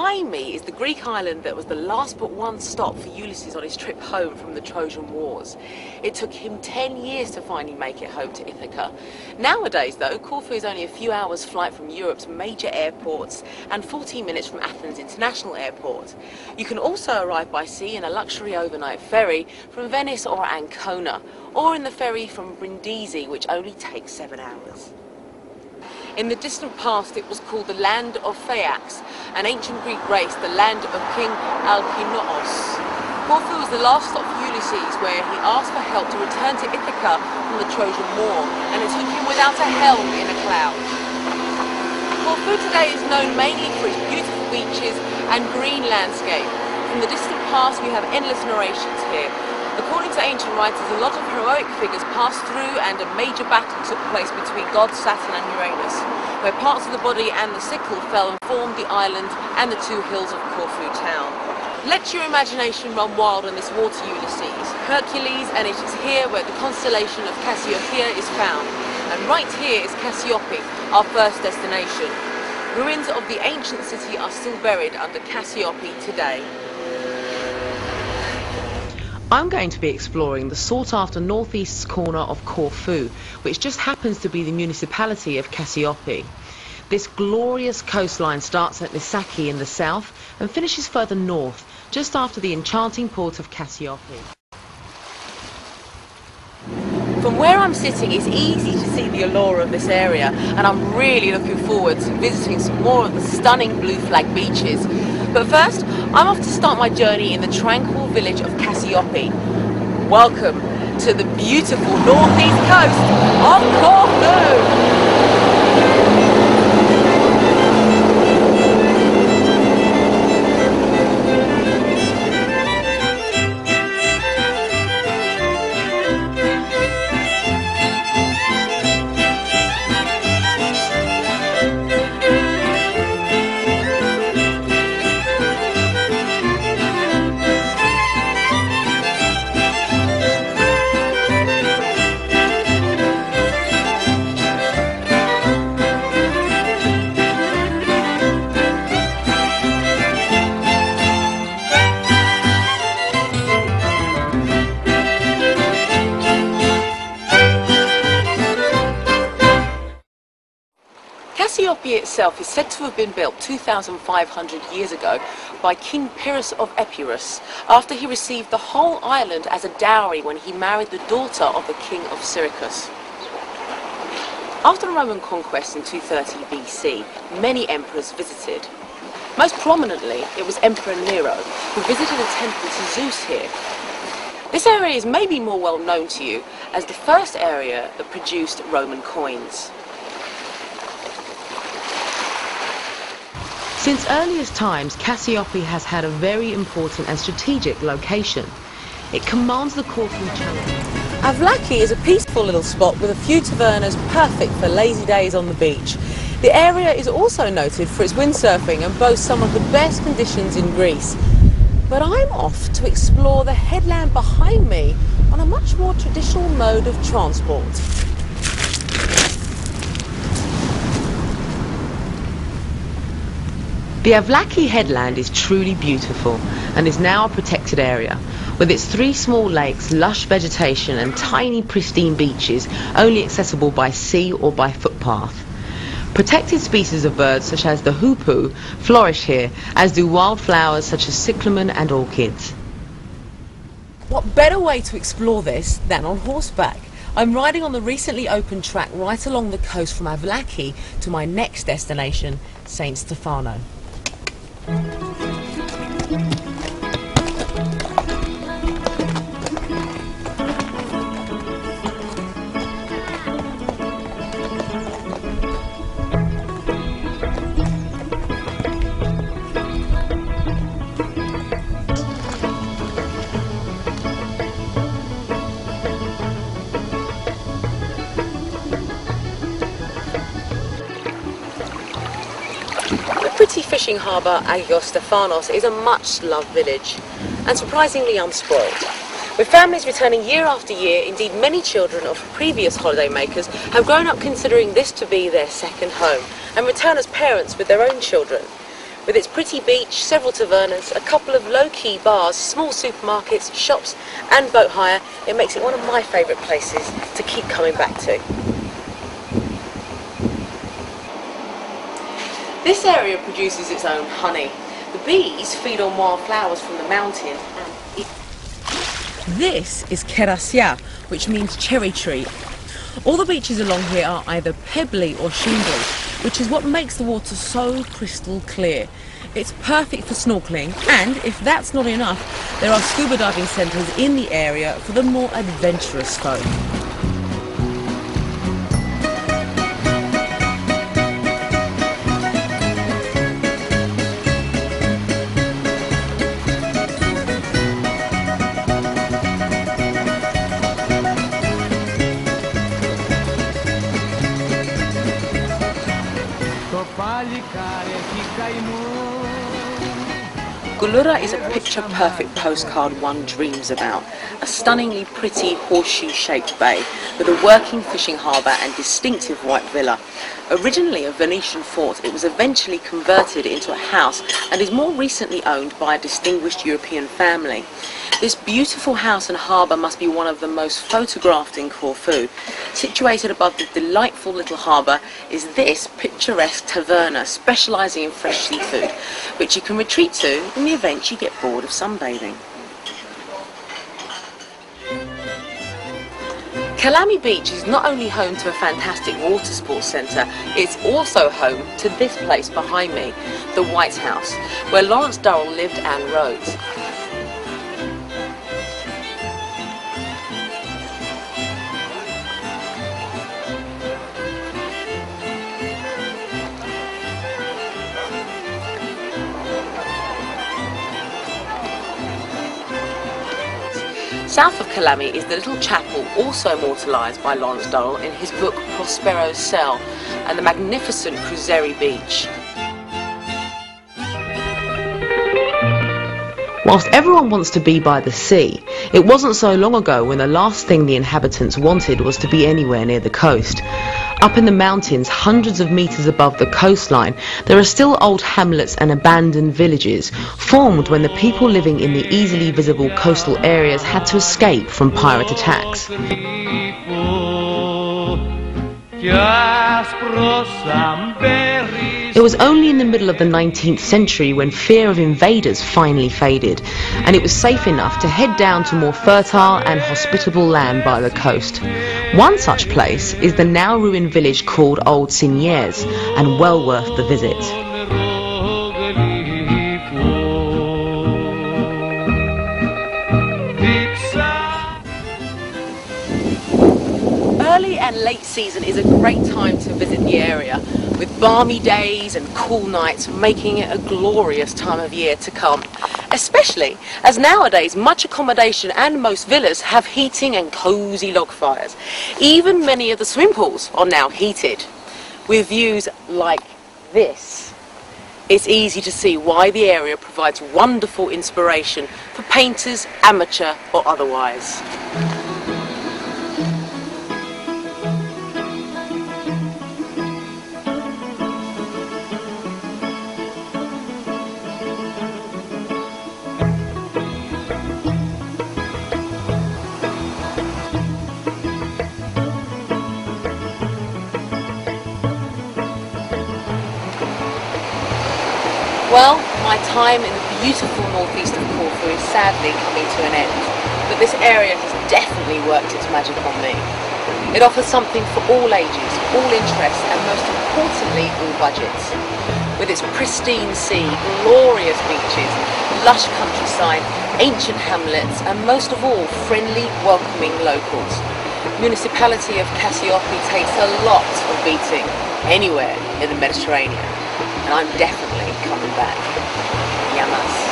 Behind me is the Greek island that was the last but one stop for Ulysses on his trip home from the Trojan Wars. It took him 10 years to finally make it home to Ithaca. Nowadays though, Corfu is only a few hours flight from Europe's major airports and 14 minutes from Athens International Airport. You can also arrive by sea in a luxury overnight ferry from Venice or Ancona, or in the ferry from Brindisi, which only takes 7 hours. In the distant past, it was called the land of Phaeax, an ancient Greek race, the land of King Alkinoos. Corfu was the last stop for Ulysses, where he asked for help to return to Ithaca from the Trojan War, and it took him without a helm in a cloud. Corfu today is known mainly for its beautiful beaches and green landscape. From the distant past, we have endless narrations here. According to ancient writers, a lot of heroic figures passed through, and a major battle took place between gods Saturn and Uranus, where parts of the body and the sickle fell and formed the island and the 2 hills of Corfu town. Let your imagination run wild on this water, Ulysses, Hercules, and it is here where the constellation of Cassiopeia is found. And right here is Cassiope, our first destination. Ruins of the ancient city are still buried under Cassiope today. I'm going to be exploring the sought-after northeast corner of Corfu, which just happens to be the municipality of Cassiope. This glorious coastline starts at Nissaki in the south and finishes further north, just after the enchanting port of Cassiope. From where I'm sitting, it's easy to see the allure of this area, and I'm really looking forward to visiting some more of the stunning blue flag beaches. But first, I'm off to start my journey in the tranquil village of Cassiope. Welcome to the beautiful northeast coast of Corfu! Cassiope itself is said to have been built 2,500 years ago by King Pyrrhus of Epirus, after he received the whole island as a dowry when he married the daughter of the king of Syracuse. After the Roman conquest in 230 BC, many emperors visited. Most prominently, it was Emperor Nero, who visited a temple to Zeus here. This area is maybe more well known to you as the first area that produced Roman coins. Since earliest times, Cassiope has had a very important and strategic location. It commands the Corfu Channel. Avlaki is a peaceful little spot with a few tavernas, perfect for lazy days on the beach. The area is also noted for its windsurfing and boasts some of the best conditions in Greece. But I'm off to explore the headland behind me on a much more traditional mode of transport. The Avlaki headland is truly beautiful and is now a protected area, with its 3 small lakes, lush vegetation and tiny pristine beaches only accessible by sea or by footpath. Protected species of birds such as the hoopoe flourish here, as do wildflowers such as cyclamen and orchids. What better way to explore this than on horseback? I'm riding on the recently opened track right along the coast from Avlaki to my next destination, St. Stefano. The pretty fishing harbour Agios Stefanos is a much-loved village and surprisingly unspoilt. With families returning year after year, indeed many children of previous holiday makers have grown up considering this to be their second home and return as parents with their own children. With its pretty beach, several tavernas, a couple of low-key bars, small supermarkets, shops and boat hire, it makes it one of my favourite places to keep coming back to. This area produces its own honey. The bees feed on wild flowers from the mountain. This is Kerasia, which means cherry tree. All the beaches along here are either pebbly or shingly, which is what makes the water so crystal clear. It's perfect for snorkeling, and if that's not enough, there are scuba diving centres in the area for the more adventurous folk. Gulura is a picture-perfect postcard one dreams about. A stunningly pretty horseshoe-shaped bay with a working fishing harbour and distinctive white villa. Originally a Venetian fort, it was eventually converted into a house and is more recently owned by a distinguished European family. This beautiful house and harbour must be one of the most photographed in Corfu. Situated above the delightful little harbour is this picturesque taverna specialising in fresh seafood, which you can retreat to in the event you get bored of sunbathing. Kalami Beach is not only home to a fantastic water sports centre, it's also home to this place behind me, the White House, where Lawrence Durrell lived and wrote. South of Kalami is the little chapel also immortalised by Lawrence Durrell in his book Prospero's Cell, and the magnificent Cruzeri Beach. Whilst everyone wants to be by the sea, it wasn't so long ago when the last thing the inhabitants wanted was to be anywhere near the coast. Up in the mountains, hundreds of metres above the coastline, there are still old hamlets and abandoned villages, formed when the people living in the easily visible coastal areas had to escape from pirate attacks. It was only in the middle of the 19th century when fear of invaders finally faded, and it was safe enough to head down to more fertile and hospitable land by the coast. One such place is the now ruined village called Old Signes, and well worth the visit. Early and late season is a great time to visit the area, with balmy days and cool nights making it a glorious time of year to come, especially as nowadays much accommodation and most villas have heating and cosy log fires. Even many of the swimming pools are now heated. With views like this, it's easy to see why the area provides wonderful inspiration for painters, amateur or otherwise. Well, my time in the beautiful northeast of Corfu is sadly coming to an end, but this area has definitely worked its magic on me. It offers something for all ages, all interests, and most importantly, all budgets. With its pristine sea, glorious beaches, lush countryside, ancient hamlets, and most of all, friendly, welcoming locals. Municipality of Cassioppi takes a lot of beating anywhere in the Mediterranean, and I'm definitely coming back. Yamas.